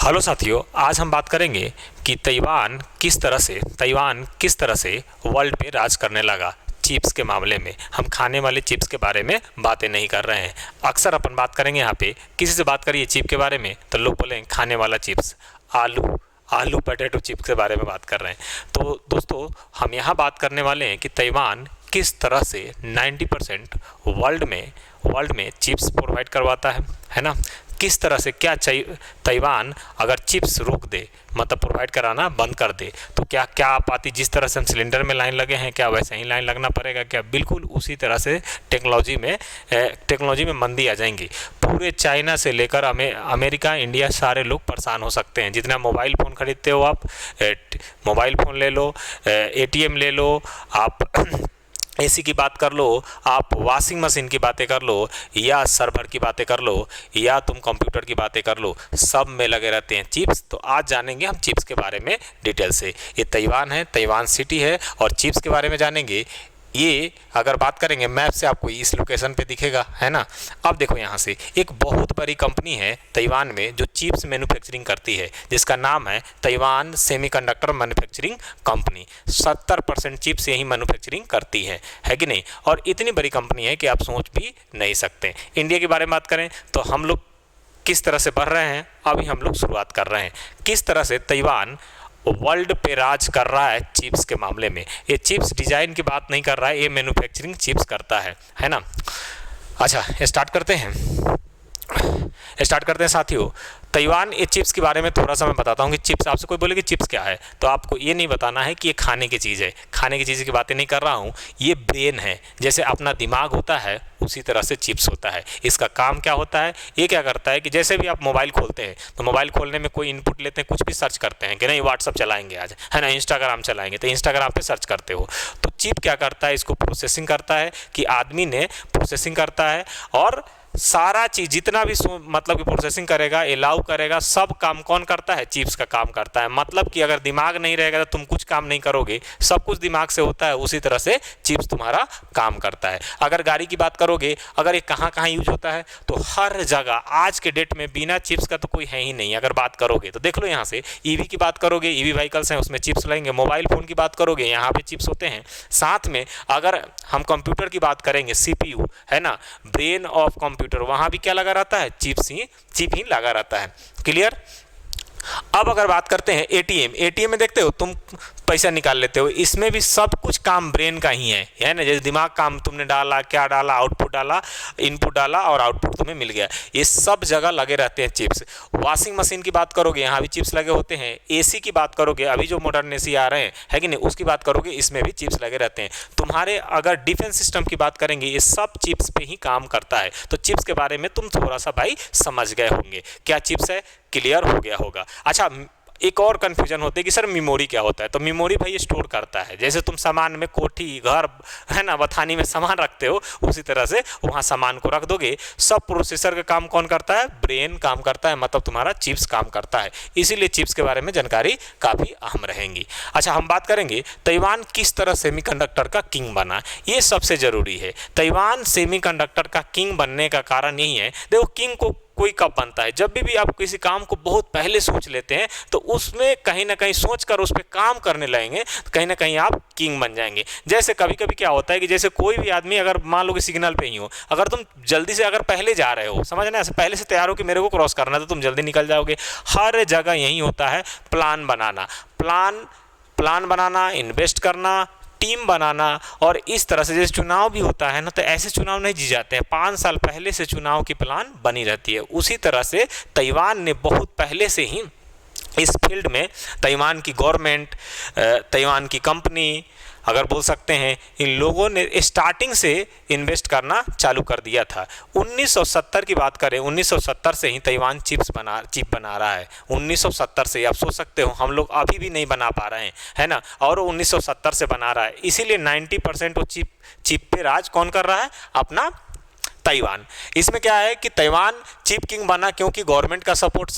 Hello साथियों, आज हम बात करेंगे कि ताइवान किस तरह से वर्ल्ड पे राज करने लगा। चिप्स के मामले में हम खाने वाले चिप्स के बारे में बातें नहीं कर रहे हैं। अक्सर अपन बात करेंगे यहाँ पे, किसी से बात करिए चिप के बारे में तो लोग बोलेंगे खाने वाला चिप्स, आलू आलू पोटैटो चिप्स के बारे में बात कर रहे हैं। तो दोस्तों, हम यहाँ बात करने वाले हैं कि ताइवान किस तरह से 90% वर्ल्ड में चिप्स प्रोवाइड करवाता है ना। किस तरह से क्या चाहिए, ताइवान अगर चिप्स रोक दे, मतलब प्रोवाइड कराना बंद कर दे, तो क्या क्या आपाती, जिस तरह से हम सिलेंडर में लाइन लगे हैं क्या वैसे ही लाइन लगना पड़ेगा क्या? बिल्कुल उसी तरह से टेक्नोलॉजी में मंदी आ जाएंगी। पूरे चाइना से लेकर अमेरिका, इंडिया, सारे लोग परेशान हो सकते हैं। जितना मोबाइल फ़ोन खरीदते हो आप, मोबाइल फ़ोन ले लो, एटीएम ले लो, आप एसी की बात कर लो, आप वॉशिंग मशीन की बातें कर लो, या सर्वर की बातें कर लो, या तुम कंप्यूटर की बातें कर लो, सब में लगे रहते हैं चिप्स। तो आज जानेंगे हम चिप्स के बारे में डिटेल से। ये ताइवान है, ताइवान सिटी है, और चिप्स के बारे में जानेंगे। ये अगर बात करेंगे मैप से आपको इस लोकेशन पे दिखेगा, है ना। अब देखो, यहाँ से एक बहुत बड़ी कंपनी है ताइवान में जो चिप्स मैन्युफैक्चरिंग करती है, जिसका नाम है Taiwan semiconductor manufacturing company. 70% chips यही मैन्युफैक्चरिंग करती है कि नहीं। और इतनी बड़ी कंपनी है कि आप सोच भी नहीं सकते। इंडिया के बारे में बात करें तो हम लोग किस तरह से बढ़ रहे हैं, अभी हम लोग शुरुआत कर रहे हैं। किस तरह से ताइवान वर्ल्ड पे राज कर रहा है चिप्स के मामले में। ये चिप्स डिजाइन की बात नहीं कर रहा है, ये मैन्युफैक्चरिंग चिप्स करता है ना। अच्छा, स्टार्ट करते हैं साथियों। ताइवान ये चिप्स के बारे में थोड़ा सा मैं बताता हूँ कि चिप्स, आपसे कोई बोले कि चिप्स क्या है तो आपको ये नहीं बताना है कि ये खाने की चीज़ है। खाने की चीज़ की बातें नहीं कर रहा हूँ, ये ब्रेन है। जैसे अपना दिमाग होता है उसी तरह से चिप्स होता है। इसका काम क्या होता है, ये क्या करता है कि जैसे भी आप मोबाइल खोलते हैं तो मोबाइल खोलने में कोई इनपुट लेते हैं, कुछ भी सर्च करते हैं कि नहीं व्हाट्सअप चलाएंगे आज, है ना, इंस्टाग्राम चलाएंगे, तो इंस्टाग्राम पे सर्च करते हो। तो चिप क्या करता है, इसको प्रोसेसिंग करता है, कि आदमी ने प्रोसेसिंग करता है, और सारा चीज़ जितना भी मतलब कि प्रोसेसिंग करेगा, अलाउ करेगा, सब काम कौन करता है, चिप्स का काम करता है। मतलब कि अगर दिमाग नहीं रहेगा तो तुम कुछ काम नहीं करोगे, सब कुछ दिमाग से होता है, उसी तरह से चिप्स तुम्हारा काम करता है। अगर गाड़ी की बात करोगे, अगर ये कहाँ कहाँ यूज होता है, तो हर जगह आज के डेट में बिना चिप्स का तो कोई है ही नहीं। अगर बात करोगे तो देख लो, यहाँ से ईवी की बात करोगे, ईवी व्हीकल्स हैं उसमें चिप्स लगेंगे। मोबाइल फ़ोन की बात करोगे, यहाँ पे चिप्स होते हैं। साथ में अगर हम कंप्यूटर की बात करेंगे, सीपीयू है ना, ब्रेन ऑफ कंप्यूटर, वहां भी क्या लगा रहता है, चिप ही लगा रहता है। क्लियर। अब अगर बात करते हैं एटीएम में देखते हो तुम पैसा निकाल लेते हो, इसमें भी सब कुछ काम ब्रेन का ही है ना। जैसे दिमाग काम, तुमने डाला, क्या डाला, आउटपुट डाला, इनपुट डाला और आउटपुट तुम्हें मिल गया। ये सब जगह लगे रहते हैं चिप्स। वॉशिंग मशीन की बात करोगे, यहाँ भी चिप्स लगे होते हैं। एसी की बात करोगे, अभी जो मॉडर्न एसी आ रहे हैं, है कि नहीं, उसकी बात करोगे, इसमें भी चिप्स लगे रहते हैं। तुम्हारे अगर डिफेंस सिस्टम की बात करेंगे, ये सब चिप्स पे ही काम करता है। तो चिप्स के बारे में तुम थोड़ा सा भाई समझ गए होंगे, क्या चिप्स है, क्लियर हो गया होगा। अच्छा, एक और कन्फ्यूजन होती है कि सर मेमोरी क्या होता है। तो मेमोरी भाई स्टोर करता है, जैसे तुम सामान में, कोठी, घर, है ना, बथानी में सामान रखते हो, उसी तरह से वहाँ सामान को रख दोगे। सब प्रोसेसर का काम कौन करता है, ब्रेन काम करता है, मतलब तुम्हारा चिप्स काम करता है। इसीलिए चिप्स के बारे में जानकारी काफ़ी अहम रहेंगी। अच्छा, हम बात करेंगे ताइवान किस तरह सेमीकंडक्टर का किंग बना, ये सबसे ज़रूरी है। ताइवान सेमीकंडक्टर का किंग बनने का कारण यही है। देखो, किंग को कोई कब बनता है, जब भी आप किसी काम को बहुत पहले सोच लेते हैं तो उसमें कहीं ना कहीं सोचकर उस पर काम करने लगेंगे, तो कहीं ना कहीं आप किंग बन जाएंगे। जैसे कभी कभी क्या होता है कि जैसे कोई भी आदमी, अगर मान लो कि सिग्नल पे ही हो, अगर तुम जल्दी से अगर पहले जा रहे हो, समझना, ऐसे पहले से तैयार हो कि मेरे को क्रॉस करना है, तो तुम जल्दी निकल जाओगे। हर जगह यही होता है, प्लान बनाना, इन्वेस्ट करना, टीम बनाना। और इस तरह से जैसे चुनाव भी होता है ना, तो ऐसे चुनाव नहीं जी जाते हैं, 5 साल पहले से चुनाव की प्लान बनी रहती है। उसी तरह से ताइवान ने बहुत पहले से ही इस फील्ड में, ताइवान की गवर्नमेंट, ताइवान की कंपनी, अगर बोल सकते हैं, इन लोगों ने स्टार्टिंग से इन्वेस्ट करना चालू कर दिया था। 1970 की बात करें, 1970 से ही ताइवान चिप बना रहा है। 1970 से, आप सोच सकते हो, हम लोग अभी भी नहीं बना पा रहे हैं, है ना, और 1970 से बना रहा है। इसीलिए 90% वो चिप पे राज कौन कर रहा है, अपना ताइवान। इसमें क्या है कि ताइवान चिप किंग बना क्योंकि गवर्नमेंट का सपोर्ट